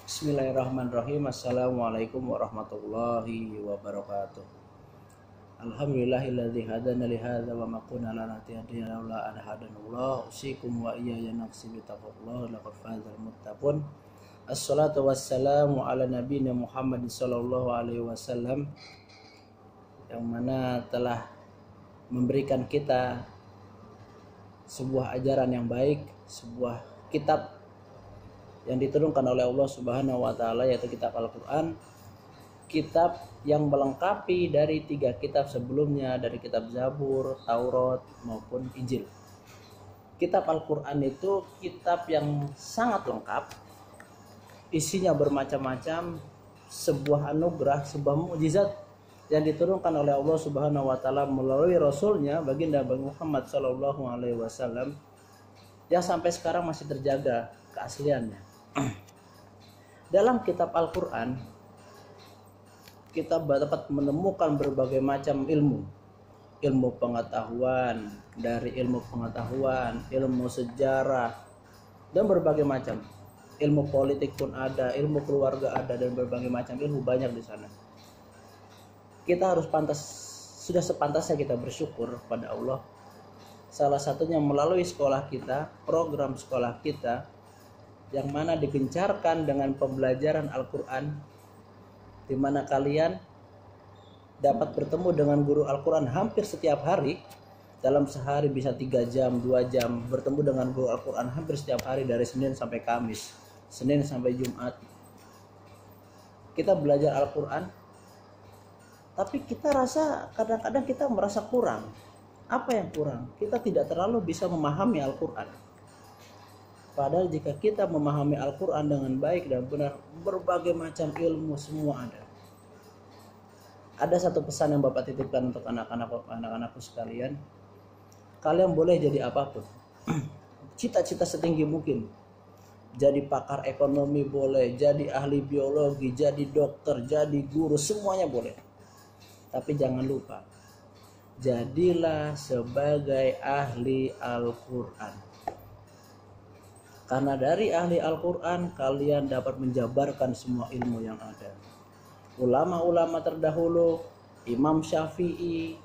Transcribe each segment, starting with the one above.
Bismillahirrahmanirrahim. Assalamualaikum warahmatullahi wabarakatuh. Alhamdulillahilladzi hadana li hadza wa ma kunna lanahtadiya laula an hadanallah. Usikum wa iyaya nafsi bi taqwallah laqad fazal muttaqun. Assalatu wassalamu ala nabiyina Muhammad sallallahu alaihi wasallam yang mana telah memberikan kita sebuah ajaran yang baik, sebuah kitab yang diturunkan oleh Allah Subhanahu wa taala, yaitu kitab Al-Qur'an, kitab yang melengkapi dari 3 kitab sebelumnya, dari kitab Zabur, Taurat maupun Injil. Kitab Al-Qur'an itu kitab yang sangat lengkap, isinya bermacam-macam, sebuah anugerah, sebuah mukjizat yang diturunkan oleh Allah Subhanahu wa taala melalui rasulnya baginda Muhammad sallallahu alaihi wasallam, yang sampai sekarang masih terjaga keasliannya. Dalam kitab Al-Quran kita dapat menemukan berbagai macam ilmu pengetahuan, dari ilmu pengetahuan, ilmu sejarah, dan berbagai macam ilmu politik pun ada, ilmu keluarga ada, dan berbagai macam ilmu banyak di sana. Kita harus sudah sepantasnya kita bersyukur pada Allah, salah satunya melalui sekolah kita, program sekolah kita, yang mana digencarkan dengan pembelajaran Al-Quran, di mana kalian dapat bertemu dengan guru Al-Quran hampir setiap hari. Dalam sehari bisa 3 jam, 2 jam bertemu dengan guru Al-Quran hampir setiap hari, dari Senin sampai Kamis, Senin sampai Jumat. Kita belajar Al-Quran, tapi kita rasa kadang-kadang kita merasa kurang. Apa yang kurang? Kita tidak terlalu bisa memahami Al-Quran. Padahal jika kita memahami Al-Quran dengan baik dan benar, berbagai macam ilmu semua ada. Ada satu pesan yang Bapak titipkan untuk anak-anakku sekalian. Kalian boleh jadi apapun. Cita-cita setinggi mungkin. Jadi pakar ekonomi boleh, jadi ahli biologi, jadi dokter, jadi guru, semuanya boleh. Tapi jangan lupa, jadilah sebagai ahli Al-Quran. Karena dari ahli Al-Quran kalian dapat menjabarkan semua ilmu yang ada. Ulama-ulama terdahulu, Imam Syafi'i,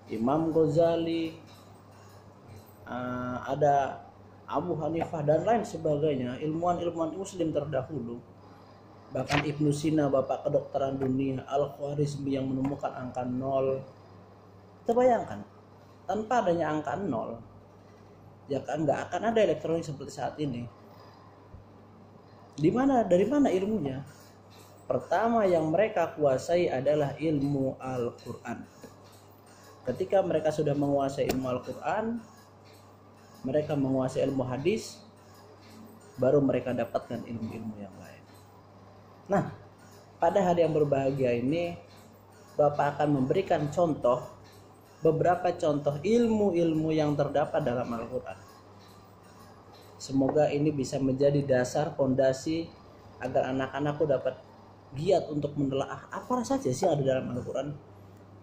Imam Ghazali, ada Abu Hanifah dan lain sebagainya, ilmuwan-ilmuwan muslim terdahulu. Bahkan Ibnu Sina, bapak kedokteran dunia, Al-Khwarizmi yang menemukan angka 0. Kita bayangkan, tanpa adanya angka 0, ya kan nggak akan ada elektronik seperti saat ini. Dari mana ilmunya? Pertama yang mereka kuasai adalah ilmu Al-Quran. Ketika mereka sudah menguasai ilmu Al-Quran, mereka menguasai ilmu hadis, baru mereka dapatkan ilmu-ilmu yang lain. Nah, pada hari yang berbahagia ini, Bapak akan memberikan beberapa contoh ilmu-ilmu yang terdapat dalam Al-Quran. Semoga ini bisa menjadi dasar fondasi agar anak-anakku dapat giat untuk menelaah apa saja sih yang ada dalam Al-Quran,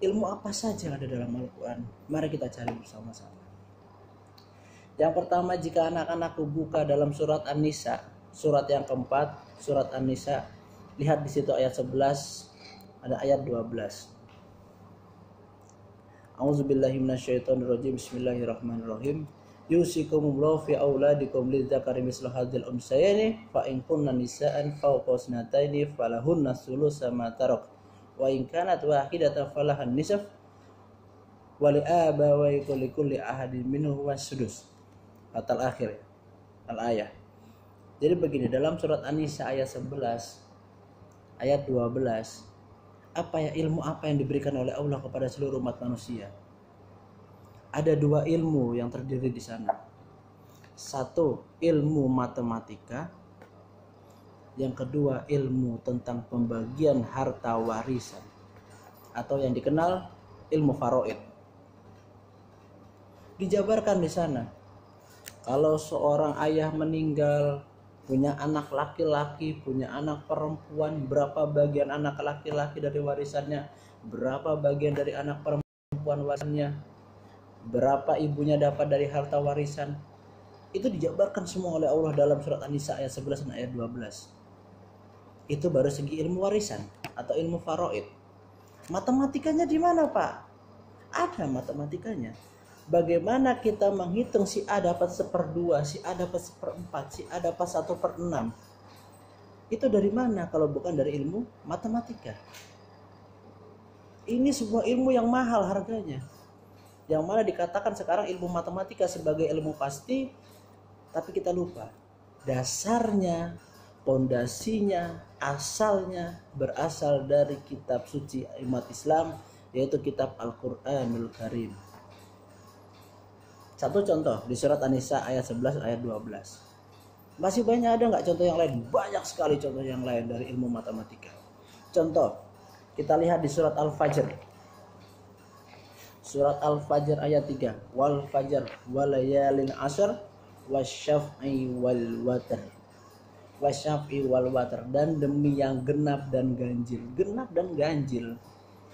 ilmu apa saja yang ada dalam Al-Quran. Mari kita cari bersama-sama. Yang pertama, jika anak-anakku buka dalam surat An-Nisa, surat yang keempat, surat An-Nisa, lihat di situ ayat 11, ada ayat 12. A'udzubillahi minasyaitonirrajim. Bismillahirrahmanirrahim. Yusikumullahu fi auladikum lidzakari mislu hadzal unsayni fa in kunna nisaan fawqa sanataini falahunna thulutsu ma tarak wa in kanat wahidatan falahan nisf wa li abawayhi likulli ahadin minhum was-sudus. Atal akhir al-ayah. Jadi begini, dalam surat An-Nisa ayat 11, ayat 12, ilmu apa yang diberikan oleh Allah kepada seluruh umat manusia? Ada 2 ilmu yang terdiri di sana. 1, ilmu matematika. Yang kedua, ilmu tentang pembagian harta warisan, atau yang dikenal ilmu faraid. Dijabarkan di sana, kalau seorang ayah meninggal, punya anak laki-laki, punya anak perempuan, berapa bagian anak laki-laki dari warisannya, berapa bagian dari anak perempuan warisannya, berapa ibunya dapat dari harta warisan. Itu dijabarkan semua oleh Allah dalam surat An-Nisa ayat 11 dan ayat 12. Itu baru segi ilmu warisan atau ilmu faraid. Matematikanya di mana, Pak? Ada matematikanya. Bagaimana kita menghitung si A dapat 1/2, si A dapat 1/4, si A dapat 1/6? Itu dari mana kalau bukan dari ilmu matematika? Ini sebuah ilmu yang mahal harganya. Yang mana dikatakan sekarang ilmu matematika sebagai ilmu pasti, tapi kita lupa. Dasarnya, pondasinya, asalnya berasal dari kitab suci umat Islam, yaitu kitab Al-Qur'anul Karim. Satu contoh di surat An-Nisa ayat 11 ayat 12. Masih banyak, ada nggak contoh yang lain? Banyak sekali contoh yang lain dari ilmu matematika. Contoh, kita lihat di surat Al-Fajr. Surat Al-Fajr ayat 3. Wal fajr walayalin ashr wasyaf'i wal watr. Wasyaf'i wal watr, dan demi yang genap dan ganjil. Genap dan ganjil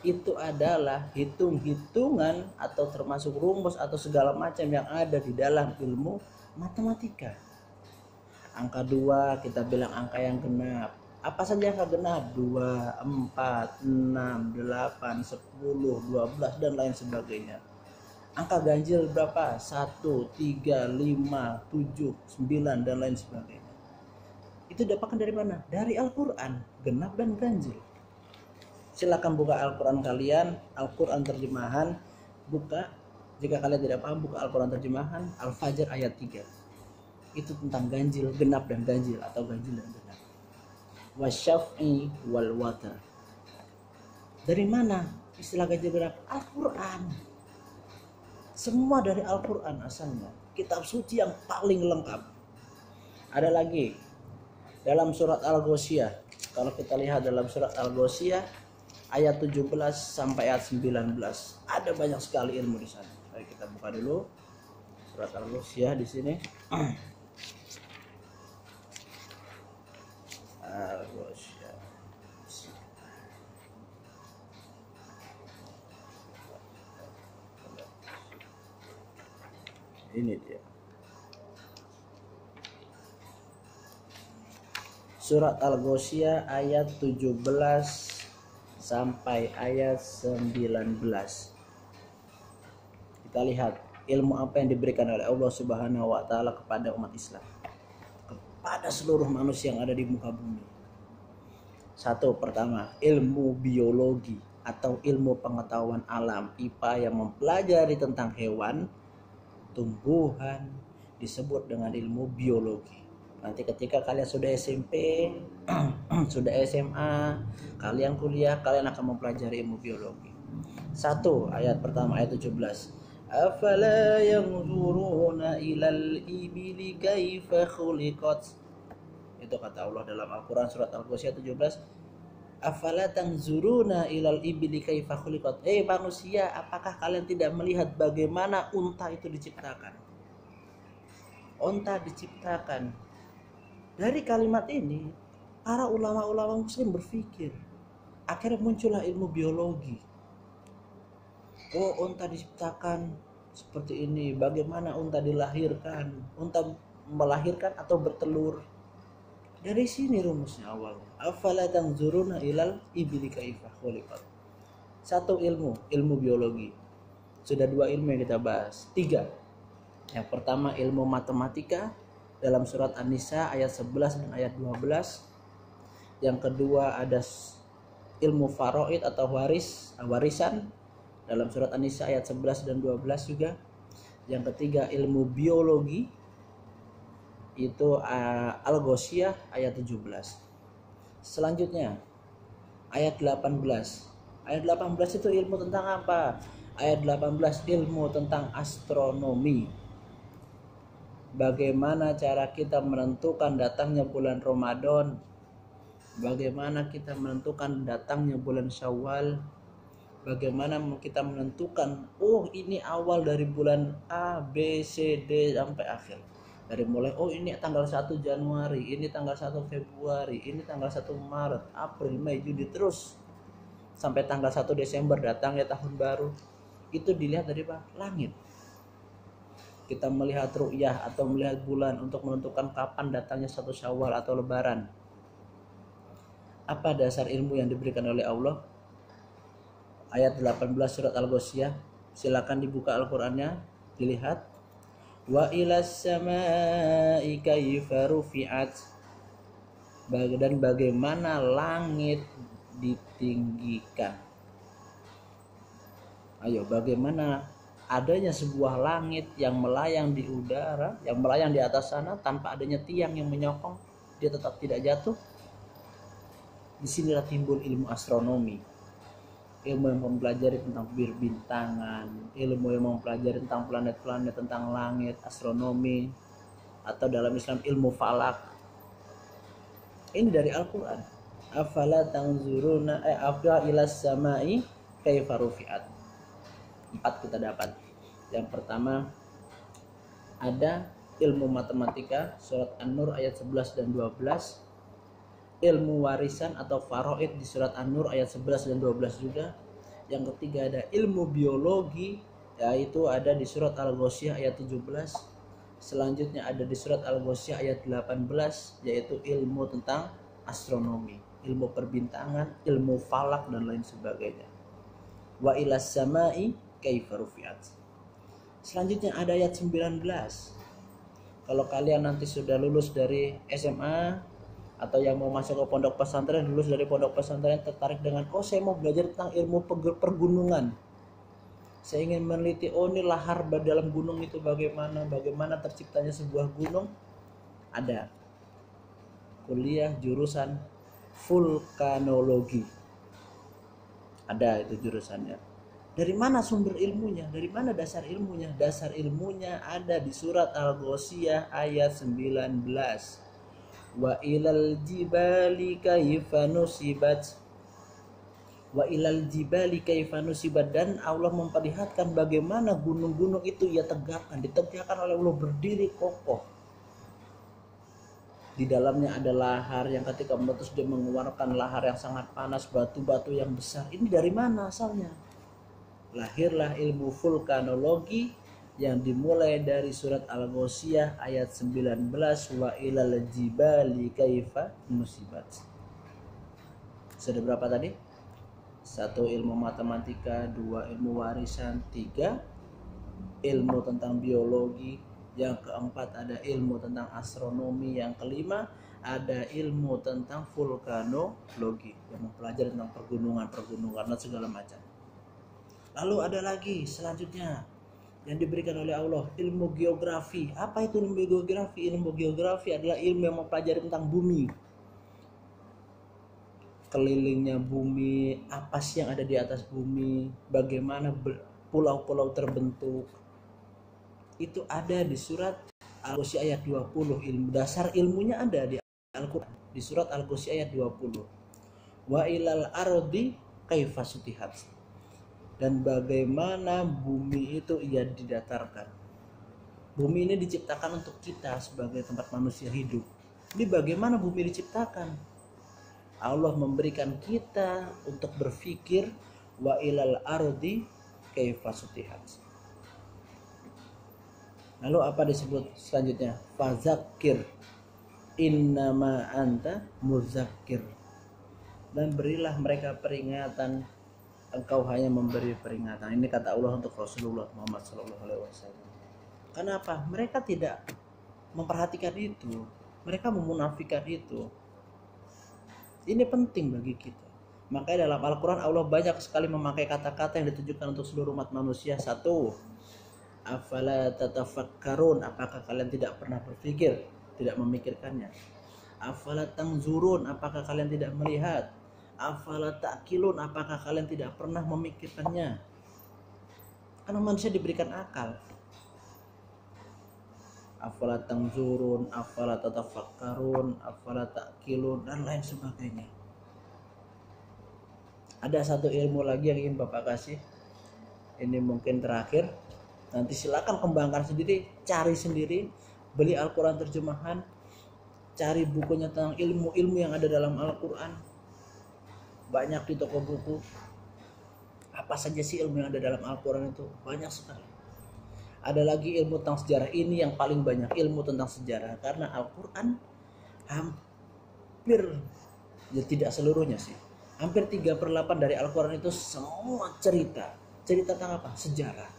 itu adalah hitung-hitungan atau termasuk rumus atau segala macam yang ada di dalam ilmu matematika. Angka 2 kita bilang angka yang genap. Apa saja angka genap? 2, 4, 6, 8, 10, 12 dan lain sebagainya. Angka ganjil berapa? 1, 3, 5, 7, 9 dan lain sebagainya. Itu dapatkan dari mana? Dari Al-Qur'an, genap dan ganjil. Silakan buka Al-Qur'an kalian, Al-Qur'an terjemahan, buka. Jika kalian tidak paham, buka Al-Qur'an terjemahan Al-Fajr ayat 3. Itu tentang ganjil, genap dan ganjil atau ganjil dan genap. Wasyaf'i wal watr. Dari mana istilah ganjil genap? Al-Qur'an. Semua dari Al-Qur'an asalnya. Kitab suci yang paling lengkap. Ada lagi dalam surat Al-Ghasyiyah. Kalau kita lihat dalam surat Al-Ghasyiyah ayat 17 sampai ayat 19, ada banyak sekali ilmu di sana. Mari kita buka dulu surat Al-Ghasyiyah di sini. Ini dia. Surat Al-Ghasyiyah ayat 17 sampai ayat 19. Kita lihat ilmu apa yang diberikan oleh Allah Subhanahu wa taala kepada umat Islam, kepada seluruh manusia yang ada di muka bumi. Satu, pertama, ilmu biologi atau ilmu pengetahuan alam, IPA, yang mempelajari tentang hewan, tumbuhan, disebut dengan ilmu biologi. Nanti ketika kalian sudah SMP, sudah SMA, kalian kuliah, kalian akan mempelajari ilmu biologi. Satu, ayat pertama, ayat 17. Afala yanzuruna ilal ibili kaifa khuliqat. Itu kata Allah dalam Al-Quran surat Al-Ghasyiyah 17. Afala tanzuruna ilal ibili kaifa khuliqat. Manusia, apakah kalian tidak melihat bagaimana unta itu diciptakan? Unta diciptakan. Dari kalimat ini, para ulama-ulama muslim berpikir. Akhirnya muncullah ilmu biologi. Oh, unta diciptakan seperti ini. Bagaimana unta dilahirkan? Unta melahirkan atau bertelur? Dari sini rumusnya awal. Afala tanzuruna ilal ibili kaifa khuliqat. Satu, ilmu biologi. Sudah 2 ilmu yang kita bahas. 3. Yang pertama ilmu matematika dalam surat An-Nisa ayat 11 dan ayat 12. Yang kedua ada ilmu faraid atau warisan dalam surat An-Nisa ayat 11 dan 12 juga. Yang ketiga ilmu biologi, itu Al-Ghasyiyah ayat 17. Selanjutnya ayat 18. Ayat 18 itu ilmu tentang apa? Ayat 18 ilmu tentang astronomi. Bagaimana cara kita menentukan datangnya bulan Ramadan? Bagaimana kita menentukan datangnya bulan Syawal? Bagaimana kita menentukan, oh ini awal dari bulan A, B, C, D sampai akhir. Dari mulai, oh ini tanggal 1 Januari, ini tanggal 1 Februari, ini tanggal 1 Maret, April, Mei, Juni, terus sampai tanggal 1 Desember datangnya tahun baru. Itu dilihat dari langit. Kita melihat ru'yah atau melihat bulan untuk menentukan kapan datangnya 1 Syawal atau Lebaran. Apa dasar ilmu yang diberikan oleh Allah? Ayat 18 surat Al-Ghasyiyah. Silakan dibuka Al-Qur'annya, dilihat. Wa ilas samai kaifa rufi'at. Dan bagaimana langit ditinggikan. Ayo, bagaimana adanya sebuah langit yang melayang di udara, yang melayang di atas sana tanpa adanya tiang yang menyokong, dia tetap tidak jatuh. Disinilah timbul ilmu astronomi, ilmu yang mempelajari tentang berbintangan, ilmu yang mempelajari tentang planet-planet, tentang langit, astronomi, atau dalam Islam ilmu falak. Ini dari Al-Quran. Afala tanzuruna afla ilas samai kaifa rufi'at. 4 kita dapat. Yang pertama ada ilmu matematika, surat An-Nur ayat 11 dan 12. Ilmu warisan atau faraid di surat An-Nur ayat 11 dan 12 juga. Yang ketiga ada ilmu biologi, yaitu ada di surat Al-Ghasyiyah ayat 17. Selanjutnya ada di surat Al-Ghasyiyah ayat 18, yaitu ilmu tentang astronomi, ilmu perbintangan, ilmu falak dan lain sebagainya. Wa ilas samai kaifa rufi'at. Selanjutnya ada ayat 19. Kalau kalian nanti sudah lulus dari SMA atau yang mau masuk ke pondok pesantren, lulus dari pondok pesantren, tertarik dengan saya mau belajar tentang ilmu pergunungan, saya ingin meneliti ini lahar dalam gunung itu bagaimana terciptanya sebuah gunung, ada kuliah jurusan vulkanologi, ada itu jurusannya. Dari mana sumber ilmunya? Dari mana dasar ilmunya? Dasar ilmunya ada di surat Al-Ghasyiyah ayat 19. Wa ilal jibali kaifa nusibat. Wa ilal jibali kaifa nusibat. Dan Allah memperlihatkan bagaimana gunung-gunung itu ia tegakkan, ditegakkan oleh Allah berdiri kokoh. Di dalamnya ada lahar yang ketika meletus dia mengeluarkan lahar yang sangat panas, batu-batu yang besar. Ini dari mana asalnya? Lahirlah ilmu vulkanologi yang dimulai dari surat Al-Ghasyiyah ayat 19, wa ilal jibali kaifa nusibat. Sudah berapa tadi? 1 ilmu matematika, 2 ilmu warisan, 3 ilmu tentang biologi, yang keempat ada ilmu tentang astronomi, yang kelima ada ilmu tentang vulkanologi yang mempelajari tentang pergunungan dan segala macam. Lalu ada lagi selanjutnya yang diberikan oleh Allah, ilmu geografi. Apa itu ilmu geografi? Ilmu geografi adalah ilmu yang mempelajari tentang bumi, kelilingnya bumi, apa sih yang ada di atas bumi, bagaimana pulau-pulau terbentuk. Itu ada di surat Al-Ghasyiyah ayat 20. Ilmu dasar ilmunya ada di Al-Quran, di surat Al-Ghasyiyah ayat 20. Wa ilal ardi kaifa sutihat. Dan bagaimana bumi itu ia didatarkan. Bumi ini diciptakan untuk kita sebagai tempat manusia hidup. Ini bagaimana bumi diciptakan? Allah memberikan kita untuk berpikir, wa ilal ardi kaifa sutihat. Lalu apa disebut selanjutnya? Fazakir innama anta muzakkir. Dan berilah mereka peringatan, engkau hanya memberi peringatan. Ini kata Allah untuk Rasulullah Muhammad SAW. Kenapa? Mereka tidak memperhatikan itu. Mereka memunafikan itu. Ini penting bagi kita. Makanya dalam Al-Quran Allah banyak sekali memakai kata-kata yang ditujukan untuk seluruh umat manusia. 1. Afala tatafakkarun. Apakah kalian tidak pernah berpikir? Tidak memikirkannya. Afala tangzurun. Apakah kalian tidak melihat? Afala ta'kilun, apakah kalian tidak pernah memikirkannya? Karena manusia diberikan akal. Afala tanzurun, afala tatafakkarun, afala ta'kilun, dan lain sebagainya. Ada satu ilmu lagi yang ingin Bapak kasih. Ini mungkin terakhir. Nanti silakan kembangkan sendiri, cari sendiri, beli Al-Quran terjemahan, cari bukunya tentang ilmu-ilmu yang ada dalam Al-Quran. Banyak di toko buku. Apa saja sih ilmu yang ada dalam Al-Quran itu? Banyak sekali. Ada lagi ilmu tentang sejarah. Ini yang paling banyak, ilmu tentang sejarah. Karena Al-Quran hampir Ya tidak seluruhnya sih. Hampir 3/8 dari Al-Quran itu semua cerita. Cerita tentang apa? Sejarah.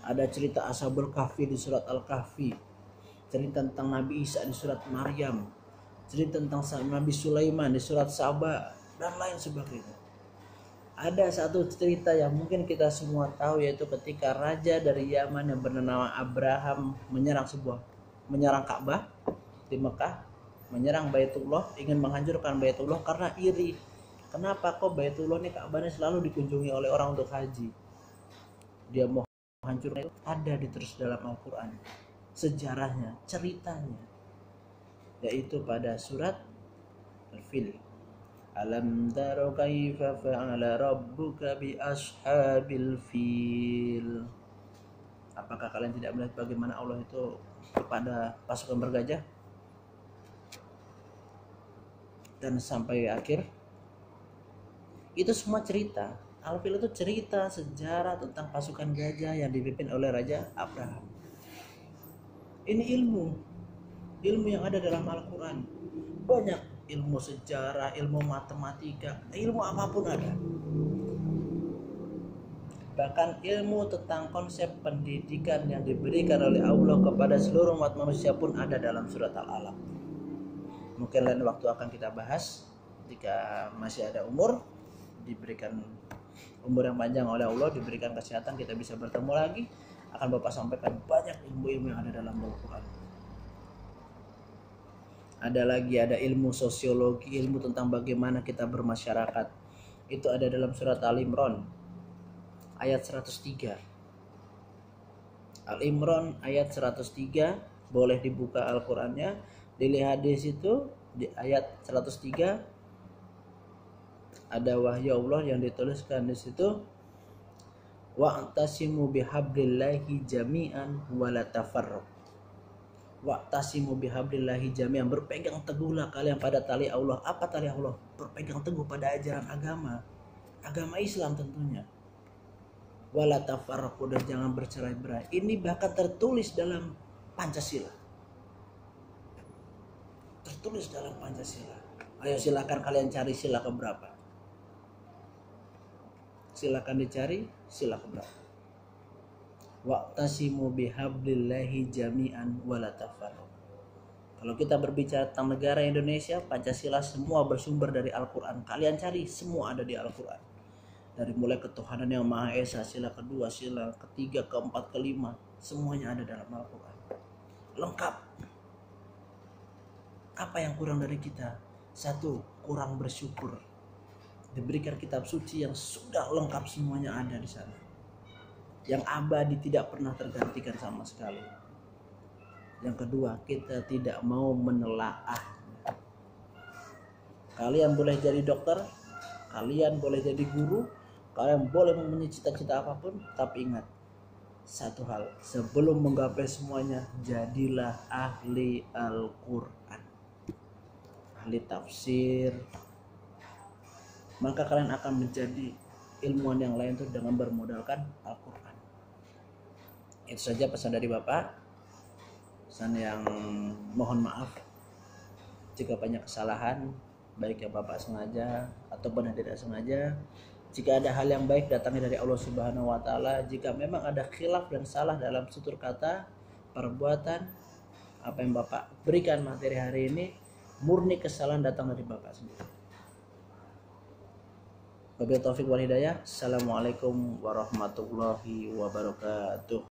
Ada cerita Ashabul Kahfi di surat Al-Kahfi. Cerita tentang Nabi Isa di surat Maryam. Cerita tentang Nabi Sulaiman di surat Saba. Dan lain sebagainya. Ada satu cerita yang mungkin kita semua tahu, yaitu ketika raja dari Yaman yang bernama Abraham menyerang Ka'bah di Mekah, menyerang Baitullah, ingin menghancurkan Baitullah karena iri. Kenapa kok Baitullah ini, Ka'bahnya selalu dikunjungi oleh orang untuk haji? Dia mau hancurkan itu, ada ditulis dalam Al-Quran. Sejarahnya, ceritanya, yaitu pada surat Al-Fil. Alam taro kaifa fa'ala rabbuka bi ashabil fil. Apakah kalian tidak melihat bagaimana Allah itu kepada pasukan bergajah? Dan sampai akhir itu semua cerita. Al-Fil itu cerita sejarah tentang pasukan gajah yang dipimpin oleh Raja Abraham. Ini ilmu yang ada dalam Al-Quran. Banyak ilmu sejarah, ilmu matematika, ilmu apapun ada. Bahkan ilmu tentang konsep pendidikan yang diberikan oleh Allah kepada seluruh umat manusia pun ada dalam surat Al-Alaq. Mungkin lain waktu akan kita bahas, jika masih ada umur, diberikan umur yang panjang oleh Allah, diberikan kesehatan, kita bisa bertemu lagi, akan Bapak sampaikan banyak ilmu-ilmu yang ada dalam Al-Quran. Ada ilmu sosiologi, ilmu tentang bagaimana kita bermasyarakat. Itu ada dalam surat Al-Imran ayat 103. Al-Imran ayat 103, boleh dibuka Al-Qur'annya, dilihat di situ di ayat 103 ada wahyu Allah yang dituliskan di situ, wa'tasimu bihablillahi jami'an wala tafarraqu. Wa'tasimu bihablillahi jami'an, berpegang teguhlah kalian pada tali Allah. Apa tali Allah? Berpegang teguh pada ajaran agama Islam tentunya. Wala tafarraqu, dan jangan bercerai-berai. Ini bahkan tertulis dalam Pancasila. Tertulis dalam Pancasila. Ayo silakan kalian cari sila keberapa. Silakan dicari sila keberapa. Wa'tasimu bihablillahi jami'an wala tafarraqu. Kalau kita berbicara tentang negara Indonesia, Pancasila semua bersumber dari Al-Quran. Kalian cari, semua ada di Al-Quran. Dari mulai ketuhanan yang Maha Esa, sila kedua, sila ketiga, keempat, kelima, semuanya ada dalam Al-Quran. Lengkap. Apa yang kurang dari kita? Satu, kurang bersyukur. Diberikan kitab suci yang sudah lengkap, semuanya ada di sana, yang abadi, tidak pernah tergantikan sama sekali. Yang kedua, kita tidak mau menelaah. Kalian boleh jadi dokter, kalian boleh jadi guru, kalian boleh mempunyai cita-cita apapun, tapi ingat satu hal, sebelum menggapai semuanya, jadilah ahli Al-Quran, ahli tafsir, maka kalian akan menjadi ilmuwan yang lain itu dengan bermodalkan Al-Quran. Itu saja pesan dari Bapak. Pesan yang mohon maaf jika banyak kesalahan, baik yang Bapak sengaja ataupun yang tidak sengaja. Jika ada hal yang baik datangnya dari Allah Subhanahu wa taala, jika memang ada khilaf dan salah dalam tutur kata, perbuatan, apa yang Bapak berikan materi hari ini, murni kesalahan datang dari Bapak sendiri. Wabillahi taufiq wal hidayah. Assalamualaikum warahmatullahi wabarakatuh.